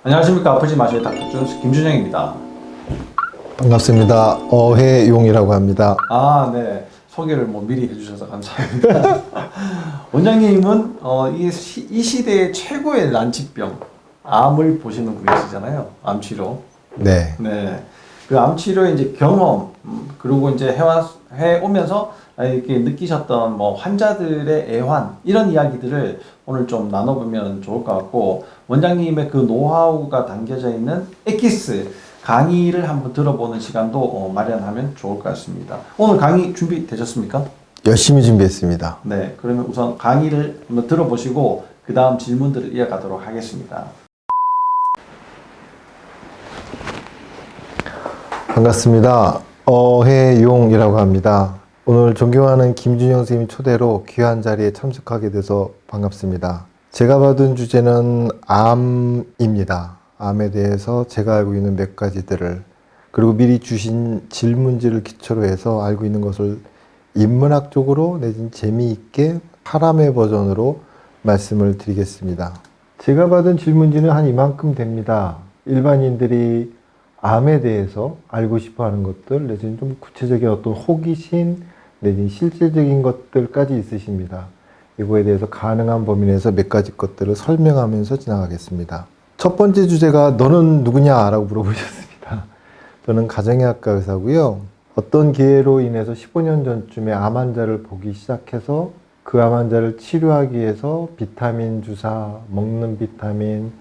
안녕하십니까. 아프지 마시의 닥터준스 김준영입니다. 반갑습니다. 어해용이라고 합니다. 네. 소개를 미리 해주셔서 감사합니다. 원장님은 이 시대의 최고의 난치병, 암을 보시는 분이시잖아요. 암치료. 네. 네. 그 암치료의 이제 경험, 그리고 이제 해오면서 이렇게 느끼셨던 환자들의 애환, 이런 이야기들을 오늘 좀 나눠보면 좋을 것 같고, 원장님의 그 노하우가 담겨져 있는 엑기스 강의를 한번 들어보는 시간도 마련하면 좋을 것 같습니다. 오늘 강의 준비되셨습니까? 열심히 준비했습니다. 네. 그러면 우선 강의를 한번 들어보시고, 그 다음 질문들을 이어가도록 하겠습니다. 반갑습니다. 어해용이라고 합니다. 오늘 존경하는 김준영 선생님 초대로 귀한 자리에 참석하게 돼서 반갑습니다. 제가 받은 주제는 암입니다. 암에 대해서 제가 알고 있는 몇 가지들을, 그리고 미리 주신 질문지를 기초로 해서 알고 있는 것을 인문학적으로 내진 재미있게 사람의 버전으로 말씀을 드리겠습니다. 제가 받은 질문지는 한 이만큼 됩니다. 일반인들이 암에 대해서 알고 싶어 하는 것들, 내지는 좀 구체적인 어떤 호기심, 내지는 실질적인 것들까지 있으십니다. 이거에 대해서 가능한 범위 내에서 몇 가지 것들을 설명하면서 지나가겠습니다. 첫 번째 주제가 너는 누구냐? 라고 물어보셨습니다. 저는 가정의학과 의사고요. 어떤 기회로 인해서 15년 전쯤에 암 환자를 보기 시작해서 그 암 환자를 치료하기 위해서 비타민 주사, 먹는 비타민,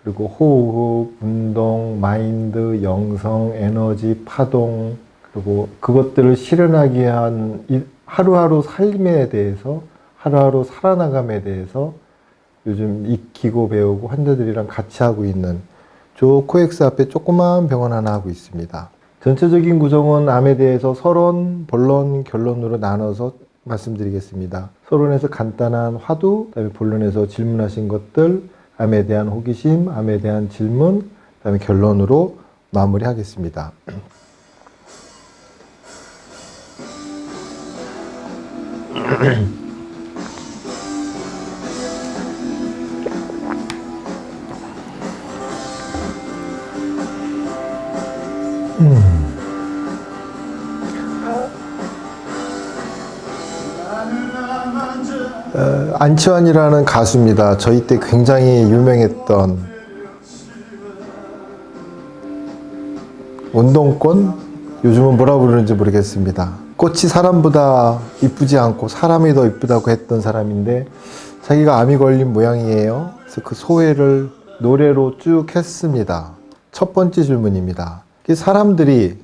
그리고 호흡, 운동, 마인드, 영성, 에너지, 파동, 그리고 그것들을 실현하기 위한 하루하루 삶에 대해서, 하루하루 살아나감에 대해서 요즘 익히고 배우고 환자들이랑 같이 하고 있는 저 코엑스 앞에 조그마한 병원 하나 하고 있습니다. 전체적인 구성은 암에 대해서 서론, 본론, 결론으로 나눠서 말씀드리겠습니다. 서론에서 간단한 화두, 그다음에 본론에서 질문하신 것들, 암에 대한 호기심, 암에 대한 질문, 그다음에 결론으로 마무리하겠습니다. 안치환이라는 가수입니다. 저희 때 굉장히 유명했던 운동권? 요즘은 뭐라 부르는지 모르겠습니다. 꽃이 사람보다 이쁘지 않고 사람이 더 이쁘다고 했던 사람인데 자기가 암이 걸린 모양이에요. 그래서 그 소회를 노래로 쭉 했습니다. 첫 번째 질문입니다. 사람들이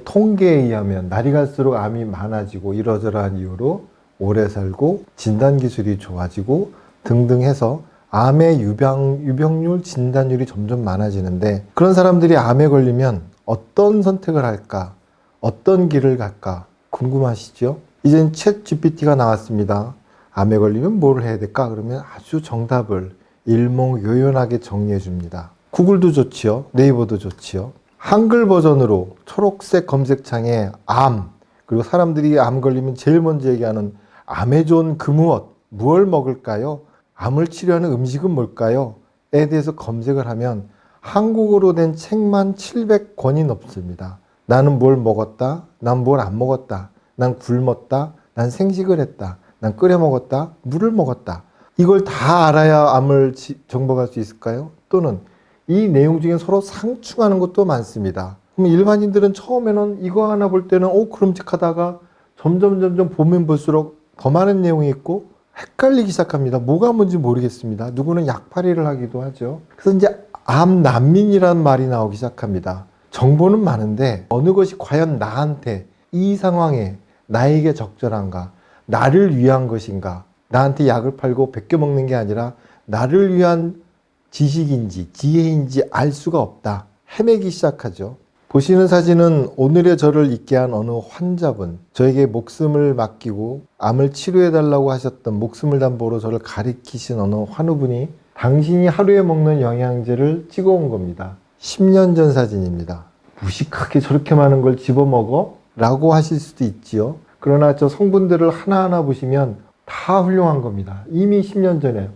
통계에 의하면 날이 갈수록 암이 많아지고 이러저러한 이유로 오래 살고 진단기술이 좋아지고 등등 해서 암의 유병률, 진단율이 점점 많아지는데, 그런 사람들이 암에 걸리면 어떤 선택을 할까? 어떤 길을 갈까? 궁금하시죠? 이젠 챗 GPT가 나왔습니다. 암에 걸리면 뭘 해야 될까? 그러면 아주 정답을 일목요연하게 정리해 줍니다. 구글도 좋지요. 네이버도 좋지요. 한글 버전으로 초록색 검색창에 암, 그리고 사람들이 암 걸리면 제일 먼저 얘기하는 암에 좋은 그 무엇 먹을까요? 암을 치료하는 음식은 뭘까요? 에 대해서 검색을 하면 한국어로 된 책만 700권이 넘습니다. 나는 뭘 먹었다. 난 뭘 안 먹었다. 난 굶었다. 난 생식을 했다. 난 끓여 먹었다. 물을 먹었다. 이걸 다 알아야 암을 정복할 수 있을까요? 또는 이 내용 중에 서로 상충하는 것도 많습니다. 그럼 일반인들은 처음에는 이거 하나 볼 때는 그럼직하다가 점점 보면 볼수록 더 많은 내용이 있고 헷갈리기 시작합니다. 뭐가 뭔지 모르겠습니다. 누구는 약팔이를 하기도 하죠. 그래서 이제 암 난민이라는 말이 나오기 시작합니다. 정보는 많은데 어느 것이 과연 나한테 이 상황에 나에게 적절한가, 나를 위한 것인가, 나한테 약을 팔고 베껴 먹는 게 아니라 나를 위한 지식인지 지혜인지 알 수가 없다. 헤매기 시작하죠. 보시는 사진은 오늘의 저를 있게 한 어느 환자분, 저에게 목숨을 맡기고 암을 치료해달라고 하셨던 목숨을 담보로 저를 가리키신 어느 환우분이 당신이 하루에 먹는 영양제를 찍어온 겁니다. 10년 전 사진입니다. 무식하게 저렇게 많은 걸 집어먹어? 라고 하실 수도 있지요. 그러나 저 성분들을 하나하나 보시면 다 훌륭한 겁니다. 이미 10년 전에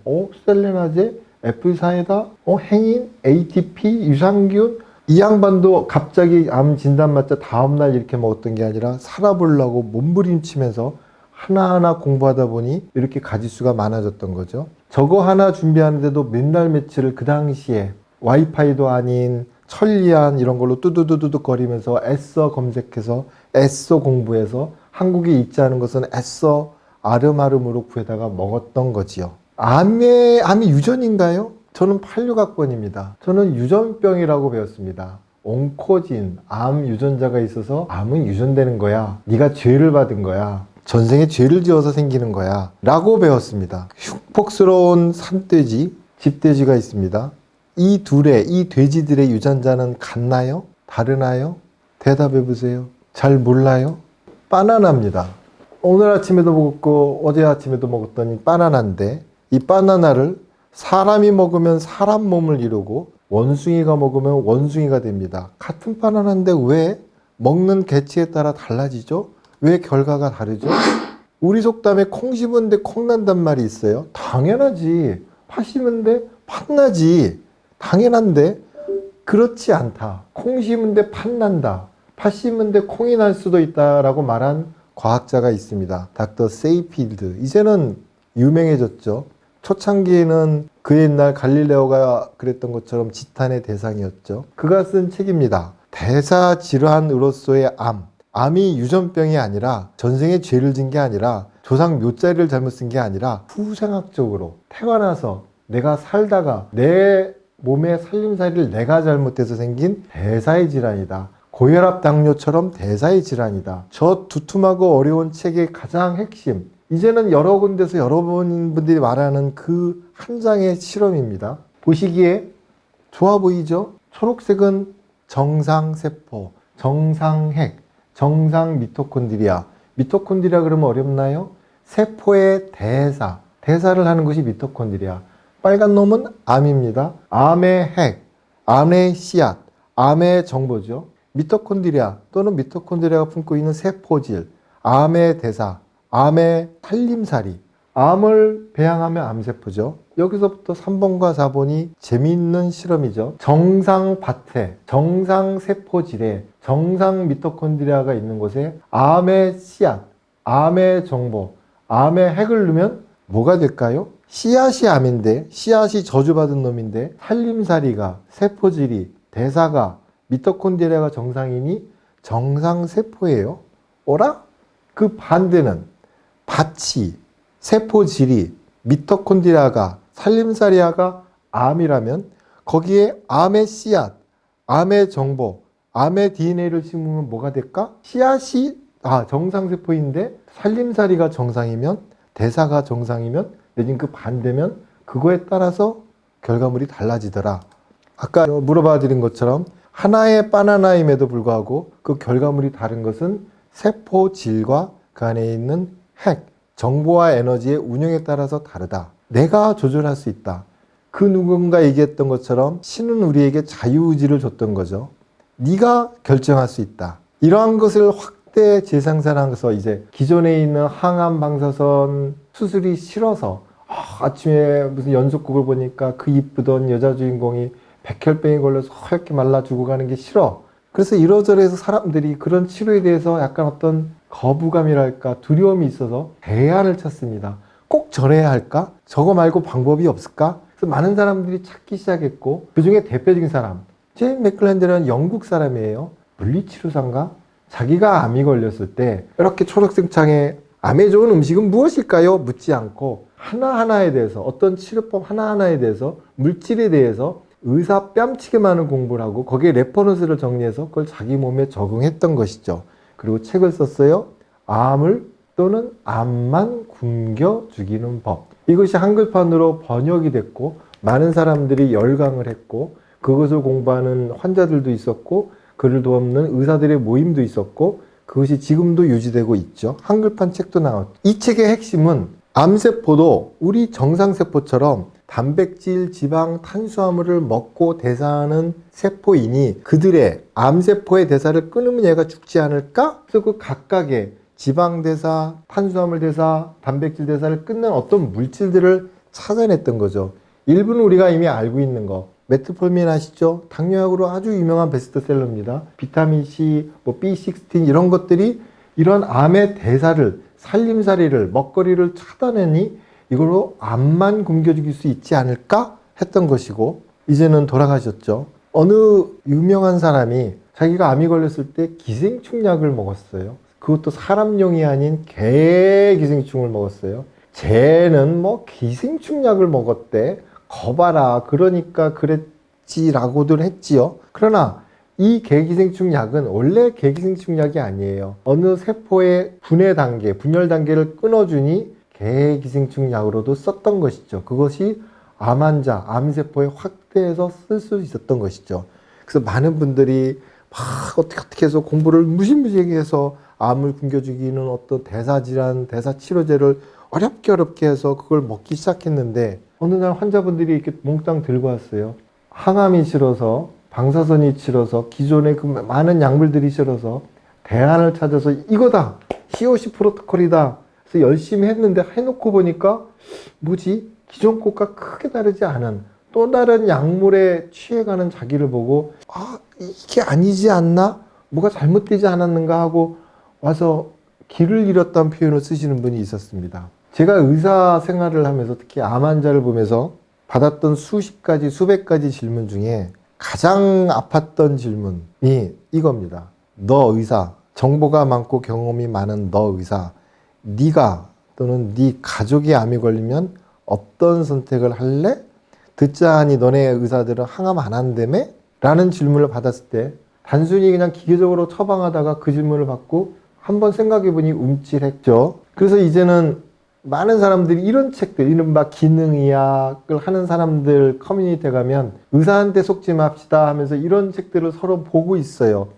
셀레나제? F사에다 행인, ATP, 유산균. 이 양반도 갑자기 암 진단 맞자 다음날 이렇게 먹었던 게 아니라 살아보려고 몸부림치면서 하나하나 공부하다 보니 이렇게 가지수가 많아졌던 거죠. 저거 하나 준비하는데도 몇 날 며칠을 그 당시에 와이파이도 아닌 천리안 이런 걸로 뚜두두두두 거리면서 애써 검색해서 애써 공부해서 한국에 있지 않은 것은 애써 아름아름으로 구해다가 먹었던 거지요. 암이 유전인가요? 저는 86학번입니다. 저는 유전병이라고 배웠습니다. 온코진, 암 유전자가 있어서 암은 유전되는 거야. 네가 죄를 받은 거야. 전생에 죄를 지어서 생기는 거야. 라고 배웠습니다. 흉폭스러운 산돼지, 집돼지가 있습니다. 이 돼지들의 유전자는 같나요? 다르나요? 대답해 보세요. 잘 몰라요? 바나나입니다. 오늘 아침에도 먹었고 어제 아침에도 먹었더니 바나나인데 이 바나나를 사람이 먹으면 사람 몸을 이루고 원숭이가 먹으면 원숭이가 됩니다. 같은 바나나인데 왜 먹는 개체에 따라 달라지죠? 왜 결과가 다르죠? 우리 속담에 콩 심은데 콩 난단 말이 있어요. 당연하지. 팥 심은데 팥 나지. 당연한데 그렇지 않다. 콩 심은데 팥 난다. 팥 심은데 콩이 날 수도 있다라고 말한 과학자가 있습니다. 닥터 세이필드. 이제는 유명해졌죠. 초창기에는 그 옛날 갈릴레오가 그랬던 것처럼 지탄의 대상이었죠. 그가 쓴 책입니다. 대사질환으로서의 암. 암이 유전병이 아니라 전생에 죄를 진 게 아니라 조상 묘자리를 잘못 쓴 게 아니라 후생학적으로 태어나서 내가 살다가 내 몸의 살림살이를 내가 잘못해서 생긴 대사의 질환이다. 고혈압 당뇨처럼 대사의 질환이다. 저 두툼하고 어려운 책의 가장 핵심. 이제는 여러 군데서 여러분들이 말하는 그 한 장의 실험입니다. 보시기에 좋아 보이죠? 초록색은 정상세포, 정상핵, 정상 미토콘드리아. 미토콘드리아 그러면 어렵나요? 세포의 대사를 하는 것이 미토콘드리아. 빨간 놈은 암입니다. 암의 핵, 암의 씨앗, 암의 정보죠. 미토콘드리아 또는 미토콘드리아가 품고 있는 세포질, 암의 대사, 암의 살림살이. 암을 배양하면 암세포죠. 여기서부터 3번과 4번이 재미있는 실험이죠. 정상밭에, 정상세포질에, 정상 미토콘드리아가 있는 곳에 암의 씨앗, 암의 정보, 암의 핵을 넣으면 뭐가 될까요? 씨앗이 암인데, 씨앗이 저주받은 놈인데, 살림살이가, 세포질이, 대사가, 미토콘드리아가 정상이니 정상세포예요. 어라? 그 반대는 밭이, 세포질이, 미토콘드리아가, 살림살이아가 암이라면 거기에 암의 씨앗, 암의 정보, 암의 DNA를 심으면 뭐가 될까? 씨앗이 정상세포인데 살림살이가 정상이면, 대사가 정상이면, 내진 그 반대면 그거에 따라서 결과물이 달라지더라. 아까 물어봐 드린 것처럼 하나의 바나나임에도 불구하고 그 결과물이 다른 것은 세포질과 그 안에 있는 핵, 정보와 에너지의 운영에 따라서 다르다. 내가 조절할 수 있다. 그 누군가 얘기했던 것처럼 신은 우리에게 자유의지를 줬던 거죠. 네가 결정할 수 있다. 이러한 것을 확대 재생산해서 이제 기존에 있는 항암 방사선 수술이 싫어서 아침에 무슨 연속극을 보니까 그 이쁘던 여자 주인공이 백혈병에 걸려서 허옇게 말라 죽어가는 게 싫어. 그래서 이러저러해서 사람들이 그런 치료에 대해서 약간 어떤 거부감이랄까 두려움이 있어서 대안을 찾습니다. 꼭 저래야 할까? 저거 말고 방법이 없을까? 그래서 많은 사람들이 찾기 시작했고 그 중에 대표적인 사람 제임 맥클랜드라는 영국 사람이에요. 물리치료사인가? 자기가 암이 걸렸을 때 이렇게 초록색 창에 암에 좋은 음식은 무엇일까요? 묻지 않고 하나하나에 대해서 어떤 치료법 하나하나에 대해서 물질에 대해서 의사 뺨치게 많은 공부를 하고 거기에 레퍼런스를 정리해서 그걸 자기 몸에 적응했던 것이죠. 그리고 책을 썼어요. 암을 또는 암만 굶겨 죽이는 법. 이것이 한글판으로 번역이 됐고 많은 사람들이 열광을 했고 그것을 공부하는 환자들도 있었고 그를 돕는 의사들의 모임도 있었고 그것이 지금도 유지되고 있죠. 한글판 책도 나왔죠. 이 책의 핵심은 암세포도 우리 정상세포처럼 단백질, 지방, 탄수화물을 먹고 대사하는 세포이니 그들의 암세포의 대사를 끊으면 얘가 죽지 않을까? 그래서 그 각각의 지방 대사, 탄수화물 대사, 단백질 대사를 끊는 어떤 물질들을 찾아냈던 거죠. 일부는 우리가 이미 알고 있는 거. 메트폴민 아시죠? 당뇨약으로 아주 유명한 베스트셀러입니다. 비타민C, 뭐 B16 이런 것들이 이런 암의 대사를, 살림살이를, 먹거리를 차단하니 이걸로 암만 굶겨죽일 수 있지 않을까 했던 것이고, 이제는 돌아가셨죠. 어느 유명한 사람이 자기가 암이 걸렸을 때 기생충 약을 먹었어요. 그것도 사람용이 아닌 개 기생충을 먹었어요. 쟤는 뭐 기생충 약을 먹었대. 거봐라. 그러니까 그랬지라고들 했지요. 그러나 이 개기생충 약은 원래 개기생충 약이 아니에요. 어느 세포의 분해 단계, 분열 단계를 끊어주니 개기생충 약으로도 썼던 것이죠. 그것이 암 환자, 암세포에 확대해서 쓸 수 있었던 것이죠. 그래서 많은 분들이 막 어떻게 해서 공부를 무시무시하게 해서 암을 굶겨 죽이는 어떤 대사질환, 대사치료제를 어렵게 해서 그걸 먹기 시작했는데, 어느 날 환자분들이 이렇게 몽땅 들고 왔어요. 항암이 싫어서, 방사선이 싫어서, 기존의 그 많은 약물들이 싫어서 대안을 찾아서 이거다! COC 프로토콜이다! 그래서 열심히 했는데 해놓고 보니까 뭐지? 기존 것과 크게 다르지 않은 또 다른 약물에 취해가는 자기를 보고, 아, 이게 아니지 않나? 뭐가 잘못되지 않았는가 하고 와서 길을 잃었다는 표현을 쓰시는 분이 있었습니다. 제가 의사 생활을 하면서 특히 암 환자를 보면서 받았던 수십 가지, 수백 가지 질문 중에 가장 아팠던 질문이 이겁니다. 너 의사, 정보가 많고 경험이 많은 너 의사, 네가 또는 네 가족이 암이 걸리면 어떤 선택을 할래? 듣자하니 너네 의사들은 항암 안 한다며? 라는 질문을 받았을 때 단순히 그냥 기계적으로 처방하다가 그 질문을 받고 한번 생각해보니 움찔했죠. 그래서 이제는 많은 사람들이 이런 책들, 이른바 기능의학을 하는 사람들 커뮤니티에 가면 의사한테 속지 맙시다 하면서 이런 책들을 서로 보고 있어요.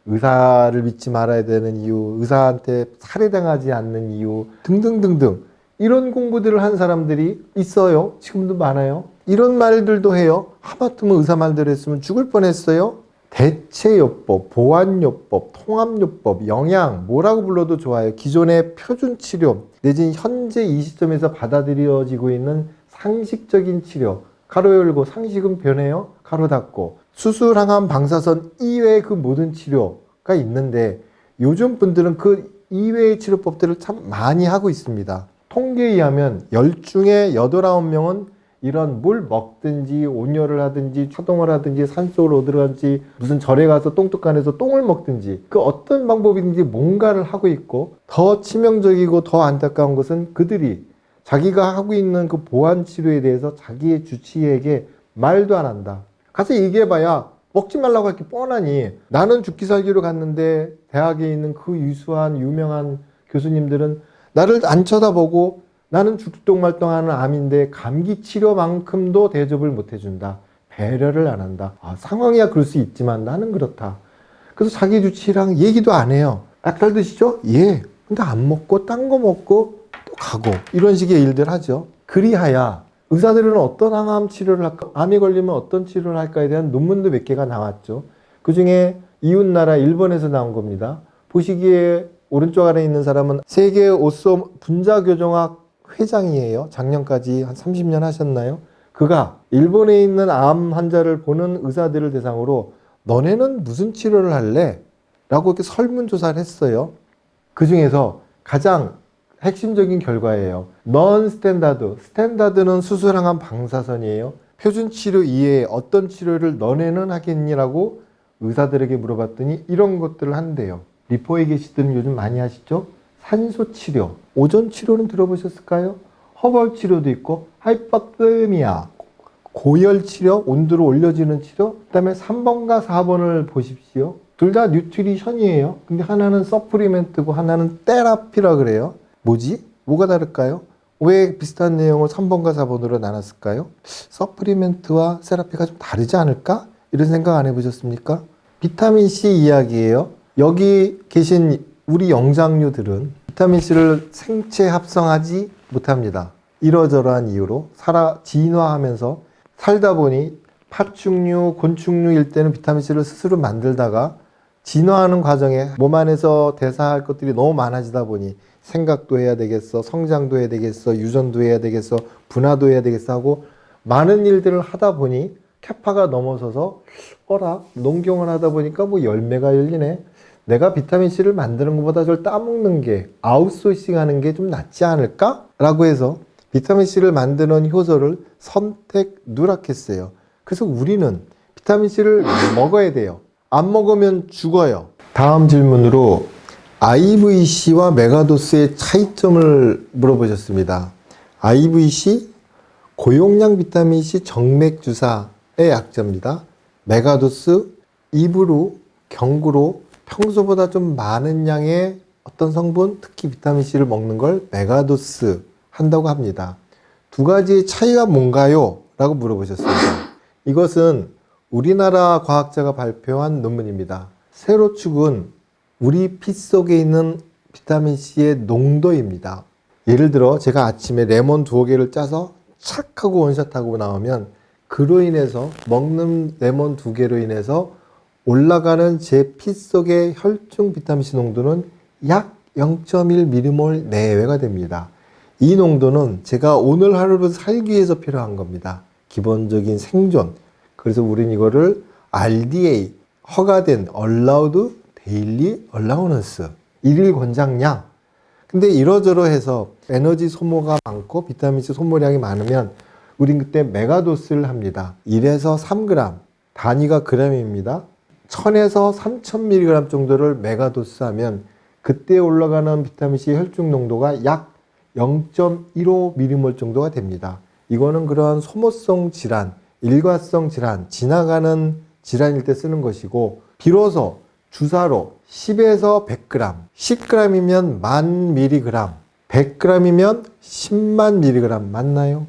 의사를 믿지 말아야 되는 이유, 의사한테 살해당하지 않는 이유 등등등등, 이런 공부들을 한 사람들이 있어요. 지금도 많아요. 이런 말들도 해요. 하마터면 의사 말대로 했으면 죽을 뻔했어요. 대체요법, 보완요법, 통합요법, 영양, 뭐라고 불러도 좋아요. 기존의 표준치료 내지는 현재 이 시점에서 받아들여지고 있는 상식적인 치료, 가로 열고 상식은 변해요, 가로 닫고, 수술, 항암, 방사선 이외의 그 모든 치료가 있는데 요즘 분들은 그 이외의 치료법들을 참 많이 하고 있습니다. 통계에 의하면 10중에 8, 9명은 이런 뭘 먹든지 온열을 하든지 차동을 하든지 산속으로 들어간지 무슨 절에 가서 똥뚝간에서 똥을 먹든지 그 어떤 방법이든지 뭔가를 하고 있고, 더 치명적이고 더 안타까운 것은 그들이 자기가 하고 있는 그 보완 치료에 대해서 자기의 주치의에게 말도 안 한다. 가서 얘기해봐야 먹지 말라고 할 게 뻔하니, 나는 죽기 살기로 갔는데 대학에 있는 그 유수한 유명한 교수님들은 나를 안 쳐다보고 나는 죽동말동하는 암인데 감기 치료만큼도 대접을 못 해준다. 배려를 안 한다. 아, 상황이야 그럴 수 있지만 나는 그렇다. 그래서 자기 주치의랑 얘기도 안 해요. 약 잘 드시죠? 예. 근데 안 먹고 딴 거 먹고 또 가고 이런 식의 일들 하죠. 그리하여 의사들은 어떤 항암 치료를 할까, 암이 걸리면 어떤 치료를 할까에 대한 논문도 몇 개가 나왔죠. 그 중에 이웃나라 일본에서 나온 겁니다. 보시기에 오른쪽 아래에 있는 사람은 세계 오쏘 분자교정학 회장이에요. 작년까지 한 30년 하셨나요? 그가 일본에 있는 암 환자를 보는 의사들을 대상으로 너네는 무슨 치료를 할래? 라고 이렇게 설문조사를 했어요. 그 중에서 가장 핵심적인 결과예요. 넌 스탠다드. 스탠다드는 수술, 항암, 방사선이에요. 표준 치료 이외에 어떤 치료를 너네는 하겠니라고 의사들에게 물어봤더니 이런 것들을 한대요. 리포에 계시던 요즘 많이 하시죠? 산소 치료, 오존 치료는 들어보셨을까요? 허벌 치료도 있고, 하이퍼테미아, 고열 치료, 온도를 올려주는 치료, 그 다음에 3번과 4번을 보십시오. 둘 다 뉴트리션이에요. 근데 하나는 서프리멘트고 하나는 테라피라 그래요. 뭐지? 뭐가 다를까요? 왜 비슷한 내용을 3번과 4번으로 나눴을까요? 서프리멘트와 세라피가 좀 다르지 않을까? 이런 생각 안 해보셨습니까? 비타민C 이야기예요. 여기 계신 우리 영장류들은 비타민C를 생체 합성하지 못합니다. 이러저러한 이유로 진화하면서 살다 보니 파충류, 곤충류일 때는 비타민C를 스스로 만들다가 진화하는 과정에 몸 안에서 대사할 것들이 너무 많아지다 보니 생각도 해야 되겠어, 성장도 해야 되겠어, 유전도 해야 되겠어, 분화도 해야 되겠어 하고 많은 일들을 하다 보니 캐파가 넘어서서 어라 농경을 하다 보니까 뭐 열매가 열리네. 내가 비타민C를 만드는 것보다 저를 따먹는 게 아웃소싱 하는 게 좀 낫지 않을까? 라고 해서 비타민C를 만드는 효소를 선택 누락했어요. 그래서 우리는 비타민C를 먹어야 돼요. 안 먹으면 죽어요. 다음 질문으로 IVC와 메가도스의 차이점을 물어보셨습니다. IVC, 고용량 비타민C 정맥주사의 약점입니다. 메가도스, 입으로, 경구로 평소보다 좀 많은 양의 어떤 성분, 특히 비타민C를 먹는 걸 메가도스 한다고 합니다. 두 가지의 차이가 뭔가요? 라고 물어보셨습니다. 이것은 우리나라 과학자가 발표한 논문입니다. 세로축은 우리 피 속에 있는 비타민C의 농도입니다. 예를 들어 제가 아침에 레몬 2개를 짜서 착 하고 원샷하고 나오면 그로 인해서 먹는 레몬 2개로 인해서 올라가는 제 피 속의 혈중 비타민C 농도는 약 0.1mm몰 내외가 됩니다. 이 농도는 제가 오늘 하루를 살기 위해서 필요한 겁니다. 기본적인 생존. 그래서 우린 이거를 RDA, 허가된 Allowed Daily Allowance, 일일 권장량. 근데 이러저러해서 에너지 소모가 많고 비타민C 소모량이 많으면 우린 그때 메가도스를 합니다. 1에서 3g, 단위가 g입니다. 1000에서 3000mg 정도를 메가도스 하면 그때 올라가는 비타민C 혈중 농도가 약 0.15mm몰 정도가 됩니다. 이거는 그러한 소모성 질환, 일과성 질환, 지나가는 질환일 때 쓰는 것이고, 비로소 주사로 10에서 100g, 10g이면 10,000mg, 100g이면 100,000mg 맞나요?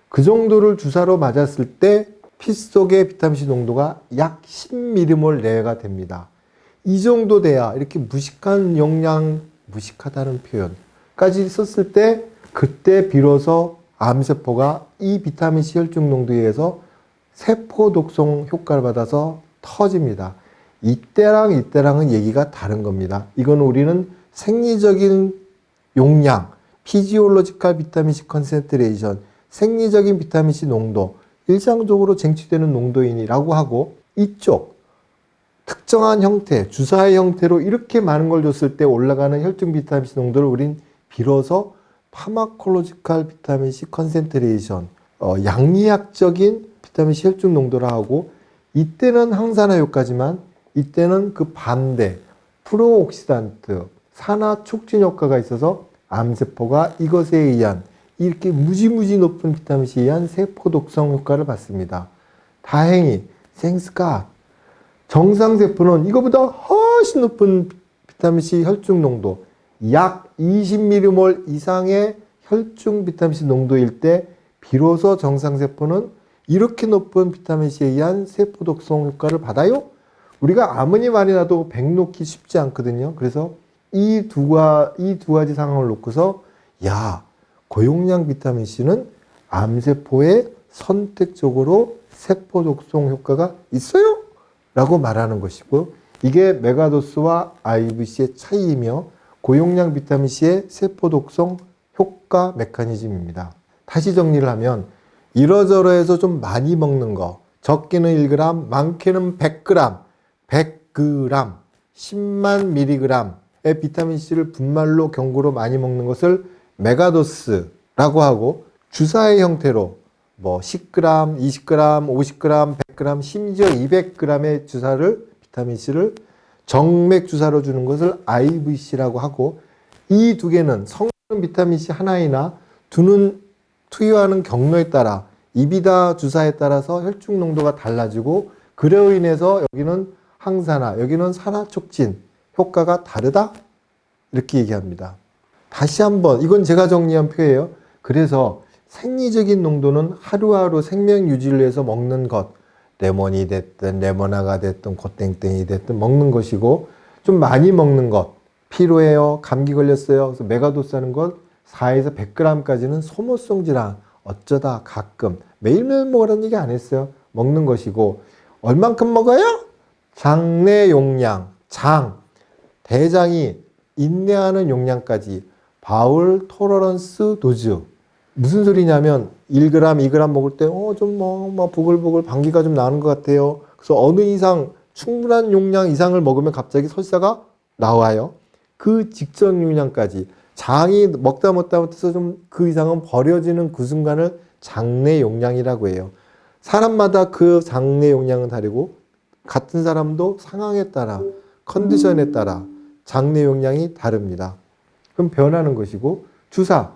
그 정도를 주사로 맞았을 때 피 속의 비타민C 농도가 약 10mm몰 내외가 됩니다. 이 정도 돼야 이렇게 무식한 용량, 무식하다는 표현까지 썼을 때 그때 비로소 암세포가 이 비타민C 혈중 농도에 의해서 세포 독성 효과를 받아서 터집니다. 이때랑 이때랑은 얘기가 다른 겁니다. 이건 우리는 생리적인 용량, 피지올로지컬 비타민C 컨센트레이션, 생리적인 비타민C 농도, 일상적으로 쟁취되는 농도인이라고 하고, 이쪽 특정한 형태, 주사의 형태로 이렇게 많은 걸 줬을 때 올라가는 혈중 비타민C 농도를 우린 비로소 파마콜로지컬 비타민C 컨센트레이션, 양리학적인 비타민C 혈중 농도라 하고, 이때는 항산화 효과지만 이때는 그 반대 프로옥시단트, 산화 촉진 효과가 있어서 암세포가 이것에 의한 이렇게 무지무지 높은 비타민C에 의한 세포 독성 효과를 받습니다. 다행히 생스가 정상세포는 이거보다 훨씬 높은 비타민C 혈중 농도, 약 20mm몰 이상의 혈중 비타민C 농도일 때 비로소 정상세포는 이렇게 높은 비타민C에 의한 세포 독성 효과를 받아요? 우리가 아무리 많이 놔도 100 놓기 쉽지 않거든요. 그래서 이 두 가지 상황을 놓고서 고용량 비타민C는 암세포에 선택적으로 세포 독성 효과가 있어요? 라고 말하는 것이고, 이게 메가도스와 IVC의 차이이며 고용량 비타민C의 세포 독성 효과 메커니즘입니다. 다시 정리를 하면 이러저러해서 좀 많이 먹는 거, 적게는 1g, 많게는 100g, 100g, 10만 mg의 비타민C를 분말로 경구로 많이 먹는 것을 메가도스라고 하고, 주사의 형태로 10g, 20g, 50g, 100g, 심지어 200g의 주사를 비타민C를 정맥 주사로 주는 것을 IVC라고 하고, 이 두 개는 성분 비타민C 하나이나 두는 투여하는 경로에 따라 입이다 주사에 따라서 혈중 농도가 달라지고, 그로 인해서 여기는 항산화, 여기는 산화 촉진 효과가 다르다? 이렇게 얘기합니다. 다시 한번, 이건 제가 정리한 표예요. 그래서 생리적인 농도는 하루하루 생명 유지를 위해서 먹는 것, 레몬이 됐든 레모나가 됐든 고땡땡이 됐든 먹는 것이고, 좀 많이 먹는 것, 피로해요, 감기 걸렸어요, 그래서 메가도스 하는 것 4에서 100g까지는 소모성 질환, 어쩌다 가끔, 매일매일 먹으라는 얘기 안 했어요. 먹는 것이고, 얼만큼 먹어요? 장내 용량, 대장이 인내하는 용량까지 바울 토러런스 도즈, 무슨 소리냐면 1g, 2g 먹을 때 좀 뭐 부글부글 방귀가 좀 나는 것 같아요. 그래서 어느 이상 충분한 용량 이상을 먹으면 갑자기 설사가 나와요. 그 직전 용량까지 장이 먹다 못해서 좀 그 이상은 버려지는 그 순간을 장내 용량이라고 해요. 사람마다 그 장내 용량은 다르고 같은 사람도 상황에 따라 컨디션에 따라 장내 용량이 다릅니다. 그럼 변하는 것이고 주사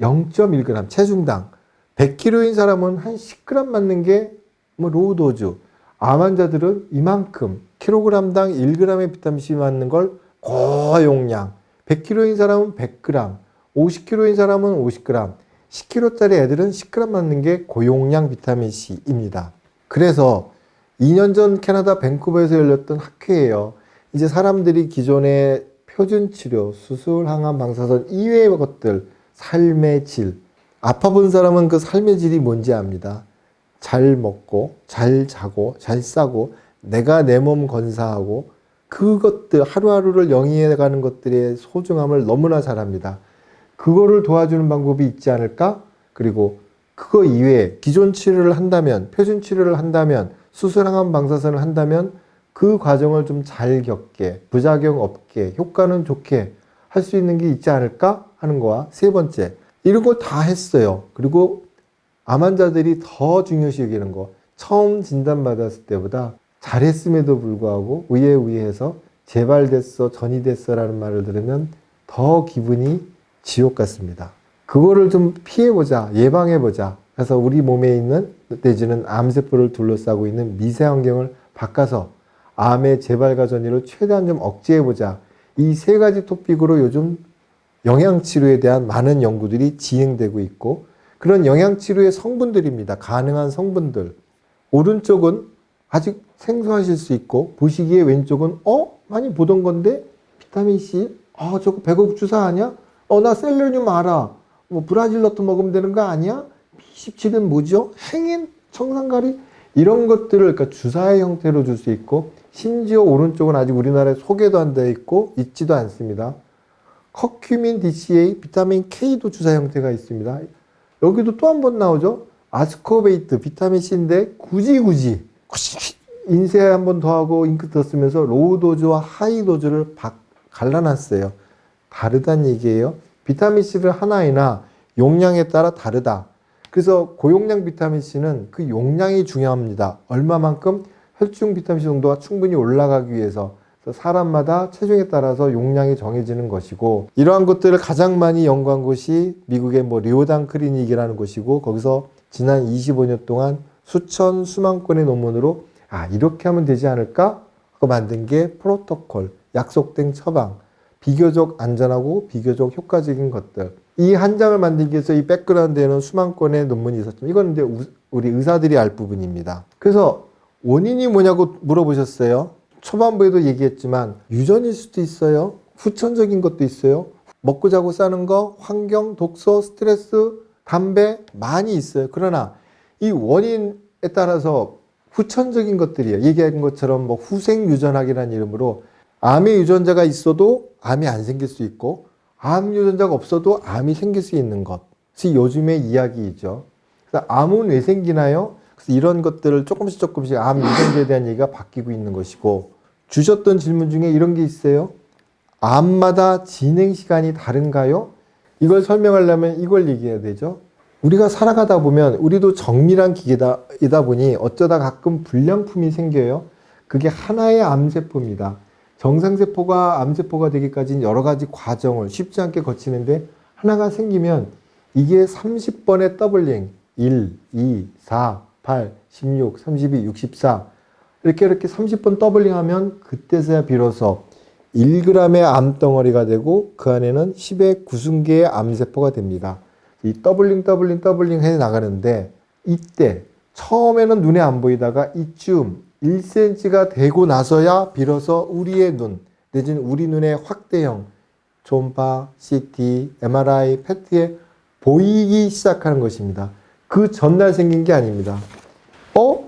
0.1g 체중당 100kg인 사람은 한 10g 맞는 게 뭐 로우 도즈. 암 환자들은 이만큼 kg당 1g의 비타민C 맞는 걸 고용량. 100kg인 사람은 100g, 50kg인 사람은 50g, 10kg짜리 애들은 10g 맞는 게 고용량 비타민C입니다. 그래서 2년 전 캐나다 밴쿠버에서 열렸던 학회예요. 이제 사람들이 기존의 표준 치료, 수술, 항암, 방사선 이외의 것들, 삶의 질. 아파본 사람은 그 삶의 질이 뭔지 압니다. 잘 먹고, 잘 자고, 잘 싸고, 내가 내 몸 건사하고, 그것들, 하루하루를 영위해가는 것들의 소중함을 너무나 잘 압니다. 그거를 도와주는 방법이 있지 않을까? 그리고 그거 이외에 기존 치료를 한다면, 표준 치료를 한다면, 수술, 항암, 방사선을 한다면 그 과정을 좀 잘 겪게, 부작용 없게, 효과는 좋게 할 수 있는 게 있지 않을까 하는 거와 세 번째, 이런 거 다 했어요. 그리고 암 환자들이 더 중요시 여기는 거, 처음 진단받았을 때보다 잘했음에도 불구하고 의해해서 재발됐어, 전이됐어 라는 말을 들으면 더 기분이 지옥 같습니다. 그거를 좀 피해보자, 예방해보자. 그래서 우리 몸에 있는 내지는 암세포를 둘러싸고 있는 미세 환경을 바꿔서 암의 재발과 전이를 최대한 좀 억제해보자. 이 세 가지 토픽으로 요즘 영양치료에 대한 많은 연구들이 진행되고 있고, 그런 영양치료의 성분들입니다. 가능한 성분들. 오른쪽은 아직 생소하실 수 있고, 보시기에 왼쪽은 많이 보던 건데 비타민C? 저거 배고프 주사 아니야? 나 셀레늄 알아. 뭐 브라질너트 먹으면 되는 거 아니야? B17은 뭐죠? 행인? 청산가리? 이런 것들을 그러니까 주사의 형태로 줄 수 있고, 심지어 오른쪽은 아직 우리나라에 소개도 안 되어 있고 있지도 않습니다. 커큐민 DCA, 비타민 K도 주사 형태가 있습니다. 여기도 또 한 번 나오죠. 아스코베이트, 비타민 C인데 굳이 인쇄 한 번 더 하고 잉크 더 쓰면서 로우 도즈와 하이 도즈를 갈라놨어요. 다르다는 얘기예요. 비타민 C를 하나이나 용량에 따라 다르다. 그래서 고용량 비타민 C는 그 용량이 중요합니다. 얼마만큼 혈중 비타민 C 정도가 충분히 올라가기 위해서 사람마다 체중에 따라서 용량이 정해지는 것이고, 이러한 것들을 가장 많이 연구한 곳이 미국의 리오당 클리닉이라는 곳이고, 거기서 지난 25년 동안 수만 건의 논문으로 이렇게 하면 되지 않을까 하고 만든 게 프로토콜, 약속된 처방, 비교적 안전하고 비교적 효과적인 것들. 이 한 장을 만들기 위해서 이 백그라운드에는 수만 건의 논문이 있었지만 이건 이제 우리 의사들이 알 부분입니다. 그래서 원인이 뭐냐고 물어보셨어요. 초반부에도 얘기했지만 유전일 수도 있어요. 후천적인 것도 있어요. 먹고 자고 싸는 거, 환경, 독소, 스트레스, 담배 많이 있어요. 그러나 이 원인에 따라서 후천적인 것들이에요. 얘기한 것처럼 후생 유전학이라는 이름으로 암의 유전자가 있어도 암이 안 생길 수 있고, 암 유전자가 없어도 암이 생길 수 있는 것이 요즘의 이야기이죠. 그래서 암은 왜 생기나요? 그래서 이런 것들을 조금씩 암 유전자에 대한 얘기가 바뀌고 있는 것이고, 주셨던 질문 중에 이런 게 있어요. 암마다 진행 시간이 다른가요? 이걸 설명하려면 이걸 얘기해야 되죠. 우리가 살아가다 보면 우리도 정밀한 기계이다 보니 어쩌다 가끔 불량품이 생겨요. 그게 하나의 암세포입니다. 정상세포가 암세포가 되기까지는 여러 가지 과정을 쉽지 않게 거치는데, 하나가 생기면 이게 30번의 더블링, 1, 2, 4, 8, 16, 32, 64 이렇게 30번 더블링 하면 그때서야 비로소 1g의 암덩어리가 되고 그 안에는 10의 9승계의 암세포가 됩니다. 이 더블링 해 나가는데, 이때 처음에는 눈에 안 보이다가 이쯤 1cm가 되고 나서야 비로소 우리의 눈, 내지는 우리 눈의 확대형 초음파, CT, MRI, PET에 보이기 시작하는 것입니다. 그 전날 생긴 게 아닙니다.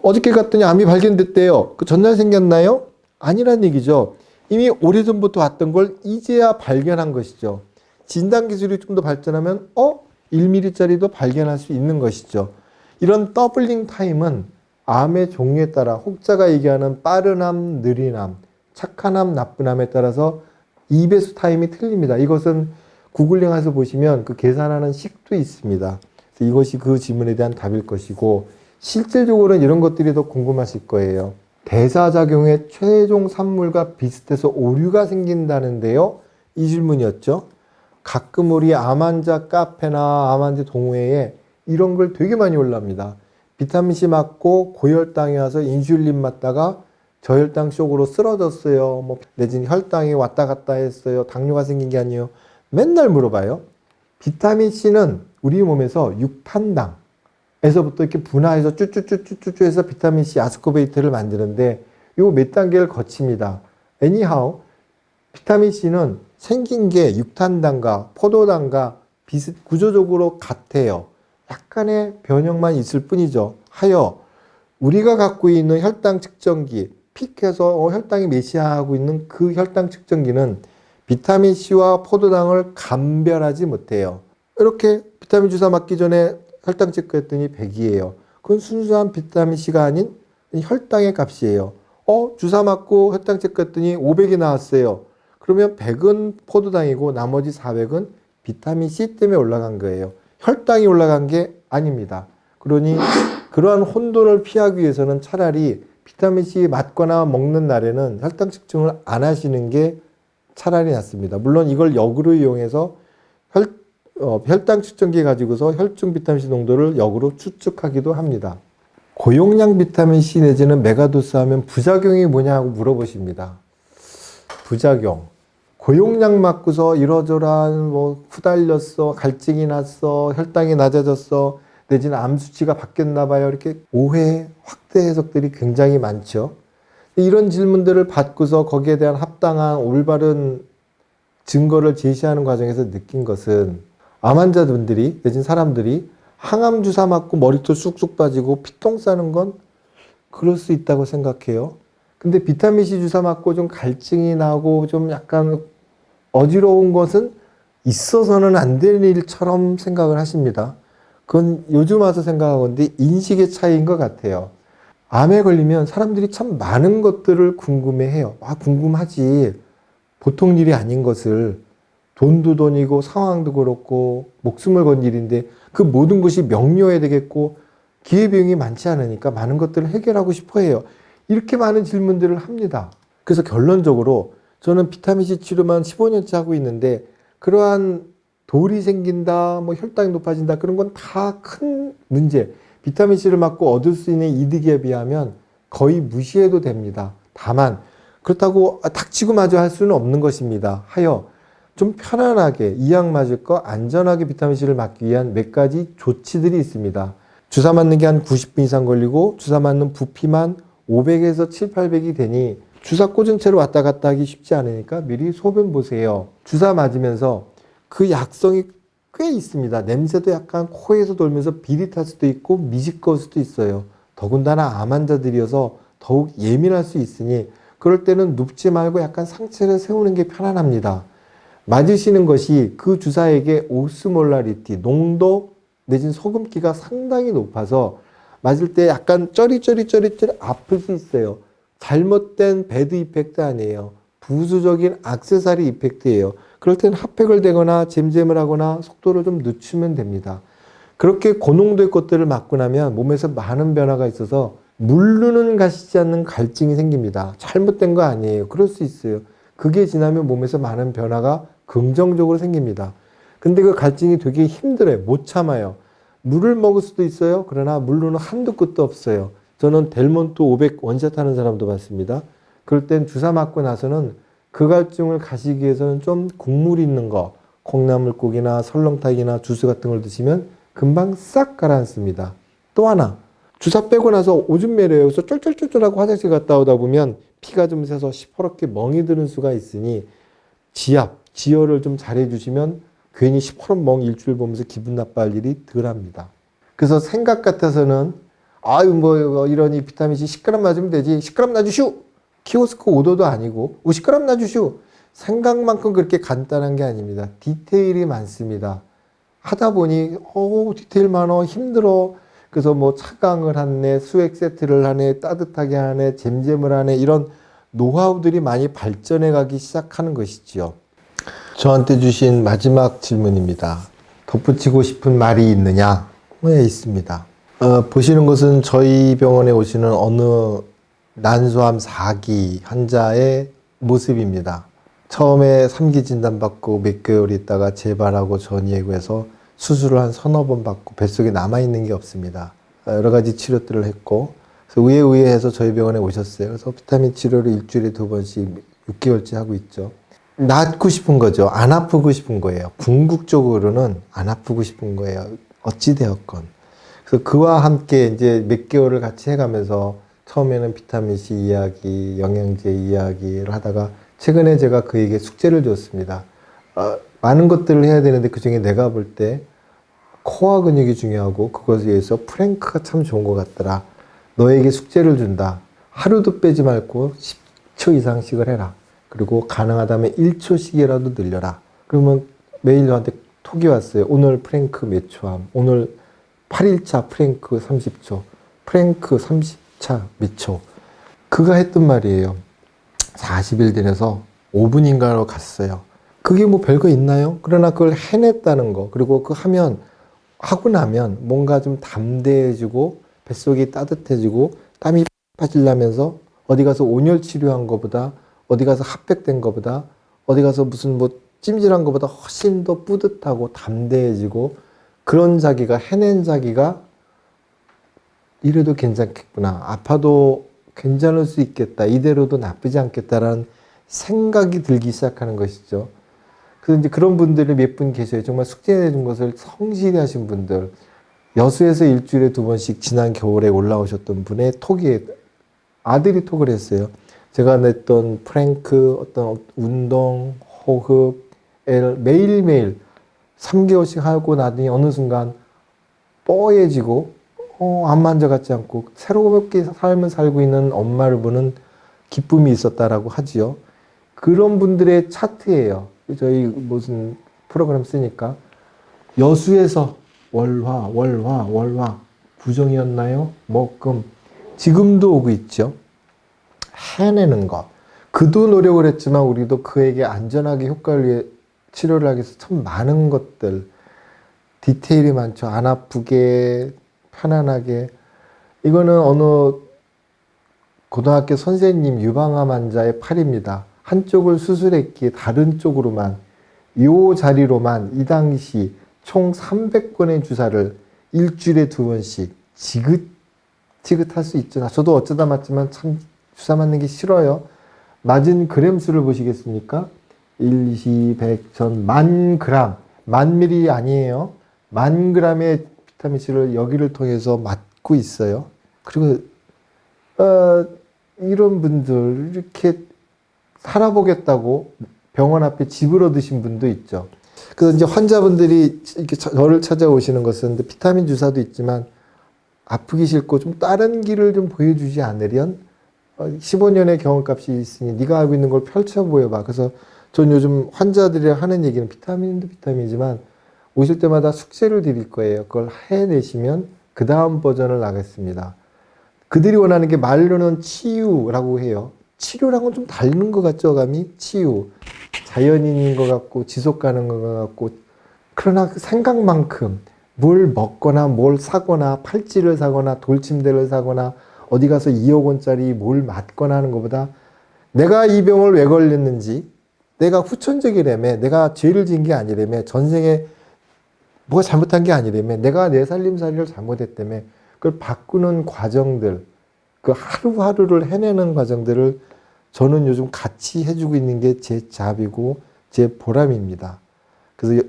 어저께 갔더니 암이 발견됐대요. 그 전날 생겼나요? 아니란 얘기죠. 이미 오래전부터 왔던 걸 이제야 발견한 것이죠. 진단 기술이 좀 더 발전하면 1mm짜리도 발견할 수 있는 것이죠. 이런 더블링 타임은 암의 종류에 따라 혹자가 얘기하는 빠른암, 느린암, 착한암, 나쁜암에 따라서 2배수 타임이 틀립니다. 이것은 구글링해서 보시면 그 계산하는 식도 있습니다. 그래서 이것이 그 질문에 대한 답일 것이고, 실질적으로는 이런 것들이 더 궁금하실 거예요. 대사작용의 최종 산물과 비슷해서 오류가 생긴다는데요. 이 질문이었죠. 가끔 우리 암 환자 카페나 암 환자 동호회에 이런 걸 되게 많이 올랍니다. 비타민C 맞고 고혈당이 와서 인슐린 맞다가 저혈당 쪽으로 쓰러졌어요. 뭐 내지는 혈당이 왔다 갔다 했어요. 당뇨가 생긴 게 아니에요. 맨날 물어봐요. 비타민C는 우리 몸에서 6탄당에서부터 이렇게 분화해서 쭈쭈쭈쭈쭈 해서 비타민C 아스코베이트를 만드는데 요 몇 단계를 거칩니다. anyhow, 비타민C는 생긴 게 6탄당과 포도당과 구조적으로 같아요. 약간의 변형만 있을 뿐이죠. 하여 우리가 갖고 있는 혈당 측정기, 픽해서 혈당이 몇이하고 있는 그 혈당 측정기는 비타민C와 포도당을 감별하지 못해요. 이렇게 비타민 주사 맞기 전에 혈당 체크했더니 100이에요. 그건 순수한 비타민C가 아닌 혈당의 값이에요. 주사 맞고 혈당 체크했더니 500이 나왔어요. 그러면 100은 포도당이고 나머지 400은 비타민C 때문에 올라간 거예요. 혈당이 올라간 게 아닙니다. 그러니 그러한 혼돈을 피하기 위해서는 차라리 비타민C 맞거나 먹는 날에는 혈당 측정을 안 하시는 게 차라리 낫습니다. 물론 이걸 역으로 이용해서 혈당 측정기 가지고서 혈중 비타민C 농도를 역으로 추측하기도 합니다. 고용량 비타민C 내지는 메가도스 하면 부작용이 뭐냐고 물어보십니다. 부작용. 고용량 맞고서 이러저러한 후달렸어, 갈증이 났어, 혈당이 낮아졌어, 내지는 암 수치가 바뀌었나 봐요. 이렇게 오해, 확대 해석들이 굉장히 많죠. 이런 질문들을 받고서 거기에 대한 합당한 올바른 증거를 제시하는 과정에서 느낀 것은 암 환자분들이 내지는 사람들이 항암 주사 맞고 머리털 쑥쑥 빠지고 피똥 싸는 건 그럴 수 있다고 생각해요. 근데 비타민C 주사 맞고 좀 갈증이 나고 좀 약간 어지러운 것은 있어서는 안 될 일처럼 생각을 하십니다. 그건 요즘 와서 생각하건데 인식의 차이인 것 같아요. 암에 걸리면 사람들이 참 많은 것들을 궁금해해요. 궁금하지. 보통 일이 아닌 것을. 돈도 돈이고 상황도 그렇고 목숨을 건 일인데 그 모든 것이 명료해야 되겠고 기회비용이 많지 않으니까 많은 것들을 해결하고 싶어 해요. 이렇게 많은 질문들을 합니다. 그래서 결론적으로 저는 비타민C 치료만 15년째 하고 있는데 그러한 돌이 생긴다, 혈당이 높아진다 그런 건 다 큰 문제. 비타민C를 맞고 얻을 수 있는 이득에 비하면 거의 무시해도 됩니다. 다만 그렇다고 닥치고 마저 할 수는 없는 것입니다. 하여 좀 편안하게 이 약 맞을 거 안전하게 비타민C를 맞기 위한 몇 가지 조치들이 있습니다. 주사 맞는 게 한 90분 이상 걸리고 주사 맞는 부피만 500에서 7, 800이 되니 주사 꽂은 채로 왔다 갔다 하기 쉽지 않으니까 미리 소변 보세요. 주사 맞으면서 그 약성이 꽤 있습니다. 냄새도 약간 코에서 돌면서 비릿할 수도 있고 미지꺼울 수도 있어요. 더군다나 암 환자들이어서 더욱 예민할 수 있으니 그럴 때는 눕지 말고 약간 상체를 세우는 게 편안합니다. 맞으시는 것이 그 주사액의 오스몰라리티, 농도 내진 소금기가 상당히 높아서 맞을 때 약간 쩌리쩌리 아플 수 있어요. 잘못된 배드 이펙트 아니에요. 부수적인 액세서리 이펙트예요. 그럴 땐 핫팩을 대거나 잼잼을 하거나 속도를 좀 늦추면 됩니다. 그렇게 고농도의 것들을 맞고 나면 몸에서 많은 변화가 있어서 물르는 가시지 않는 갈증이 생깁니다. 잘못된 거 아니에요. 그럴 수 있어요. 그게 지나면 몸에서 많은 변화가 긍정적으로 생깁니다. 근데 그 갈증이 되게 힘들어요. 못 참아요. 물을 먹을 수도 있어요. 그러나 물로는 한도 끝도 없어요. 저는 델몬트 500 원샷 하는 사람도 봤습니다. 그럴 땐 주사 맞고 나서는 그 갈증을 가시기 위해서는 좀 국물 있는 거, 콩나물국이나 설렁탕이나 주스 같은 걸 드시면 금방 싹 가라앉습니다. 또 하나, 주사 빼고 나서 오줌 매려요. 그래서 쫄쫄쫄쫄하고 화장실 갔다 오다 보면 피가 좀 새서 시퍼렇게 멍이 드는 수가 있으니 지혈을 좀 잘해주시면 괜히 시퍼런 멍 일주일 보면서 기분 나빠할 일이 덜합니다. 그래서 생각 같아서는 이러니 비타민C 10g 맞으면 되지. 10g 놔주시오. 키오스크 오더도 아니고 50g 놔주시오. 생각만큼 그렇게 간단한 게 아닙니다. 디테일이 많습니다. 하다 보니 디테일 많어 힘들어. 그래서 뭐 차강을 하네, 수액 세트를 하네, 따뜻하게 하네, 잼잼을 하네, 이런 노하우들이 많이 발전해 가기 시작하는 것이지요. 저한테 주신 마지막 질문입니다. 덧붙이고 싶은 말이 있느냐? 네, 있습니다. 보시는 것은 저희 병원에 오시는 어느 난소암 4기 환자의 모습입니다. 처음에 3기 진단받고 몇 개월 있다가 재발하고 전이해고해서 수술을 한 서너 번 받고 뱃속에 남아있는 게 없습니다. 여러 가지 치료들을 했고, 그래서 의해서 저희 병원에 오셨어요. 그래서 비타민 치료를 일주일에 2번씩 6개월째 하고 있죠. 낫고 싶은 거죠. 안 아프고 싶은 거예요. 궁극적으로는 안 아프고 싶은 거예요. 어찌되었건. 그래서 그와 함께 이제 몇 개월을 같이 해가면서 처음에는 비타민C 이야기, 영양제 이야기를 하다가 최근에 제가 그에게 숙제를 줬습니다. 많은 것들을 해야 되는데 그 중에 내가 볼 때 코어 근육이 중요하고 그것에 의해서 프랭크가 참 좋은 것 같더라. 너에게 숙제를 준다. 하루도 빼지 말고 10초 이상씩을 해라. 그리고 가능하다면 1초씩이라도 늘려라. 그러면 매일 저한테 톡이 왔어요. 오늘 프랭크 몇 초함. 오늘 8일차 프랭크 30초. 프랭크 30차 몇 초. 그가 했던 말이에요. 40일 지내서 5분인가로 갔어요. 그게 뭐 별거 있나요? 그러나 그걸 해냈다는 거. 그리고 하고 나면 뭔가 좀 담대해지고 뱃속이 따뜻해지고 땀이 빠질라면서 어디 가서 온열 치료한 것보다 어디 가서 핫팩된 것보다 어디 가서 무슨 뭐 찜질한 것보다 훨씬 더 뿌듯하고 담대해지고 그런 자기가 해낸 자기가 이래도 괜찮겠구나. 아파도 괜찮을 수 있겠다. 이대로도 나쁘지 않겠다라는 생각이 들기 시작하는 것이죠. 그래서 이제 그런 분들이 몇 분 계셔요. 정말 숙제해 준 것을 성실히 하신 분들. 여수에서 일주일에 2번씩 지난 겨울에 올라오셨던 분의 톡에 아들이 톡을 했어요. 제가 냈던 프랭크, 어떤 운동, 호흡, 매일매일 3개월씩 하고 나더니 어느 순간 뽀얘지고 암환자 같지 않고 새롭게 삶을 살고 있는 엄마를 보는 기쁨이 있었다라고 하지요. 그런 분들의 차트예요. 저희 무슨 프로그램 쓰니까 여수에서 월화 부정이었나요? 목금 지금도 오고 있죠. 해내는 것. 그도 노력을 했지만 우리도 그에게 안전하게 효과를 위해 치료를 하기 위해서 참 많은 것들 디테일이 많죠. 안 아프게 편안하게. 이거는 어느 고등학교 선생님 유방암 환자의 팔입니다. 한쪽을 수술했기에 다른 쪽으로만 이 자리로만 이 당시 총 300번의 주사를 일주일에 2번씩 지긋지긋 할 수 있죠. 저도 어쩌다 맞지만 참 주사 맞는 게 싫어요. 맞은 그램 수를 보시겠습니까? 1, 2, 100, 1000, 10,000g. 1000ml 아니에요. 10,000g의 비타민C를 여기를 통해서 맞고 있어요. 그리고 이런 분들 이렇게 살아보겠다고 병원 앞에 집을 얻으신 분도 있죠. 그래서 이제 환자분들이 이렇게 저를 찾아오시는 것은 비타민 주사도 있지만 아프기 싫고 좀 다른 길을 좀 보여주지 않으련 15년의 경험값이 있으니 네가 알고 있는 걸 펼쳐 보여봐. 그래서 전 요즘 환자들이랑 하는 얘기는 비타민도 비타민이지만 오실 때마다 숙제를 드릴 거예요. 그걸 해내시면 그 다음 버전을 나가겠습니다. 그들이 원하는 게 말로는 치유라고 해요. 치료랑은 좀 다른 것 같죠, 감이? 치유. 자연인인 것 같고, 지속 가능한 것 같고, 그러나 그 생각만큼 뭘 먹거나 뭘 사거나 팔찌를 사거나 돌침대를 사거나 어디 가서 2억 원짜리 뭘 맞거나 하는 것보다 내가 이 병을 왜 걸렸는지, 내가 후천적이라며, 내가 죄를 지은 게 아니라며, 전생에 뭐가 잘못한 게 아니라며, 내가 내 살림살이를 잘못했다며, 그걸 바꾸는 과정들, 그 하루하루를 해내는 과정들을 저는 요즘 같이 해주고 있는 게 제 잡이고 제 보람입니다. 그래서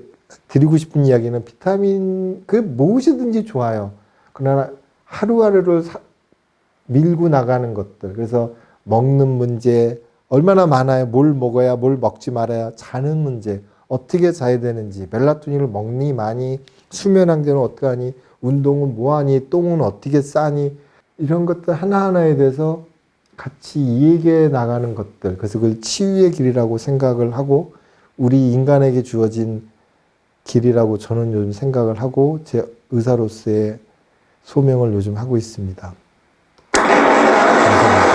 드리고 싶은 이야기는 비타민, 무엇이든지 좋아요. 그러나 하루하루를 밀고 나가는 것들. 그래서 먹는 문제, 얼마나 많아요. 뭘 먹어야, 뭘 먹지 말아야, 자는 문제, 어떻게 자야 되는지, 멜라토닌을 먹니, 많이, 수면 환경은 어떡하니, 운동은 뭐하니, 똥은 어떻게 싸니, 이런 것들 하나하나에 대해서 같이 이야기해 나가는 것들. 그래서 그걸 치유의 길이라고 생각을 하고 우리 인간에게 주어진 길이라고 저는 요즘 생각을 하고 제 의사로서의 소명을 요즘 하고 있습니다. 감사합니다.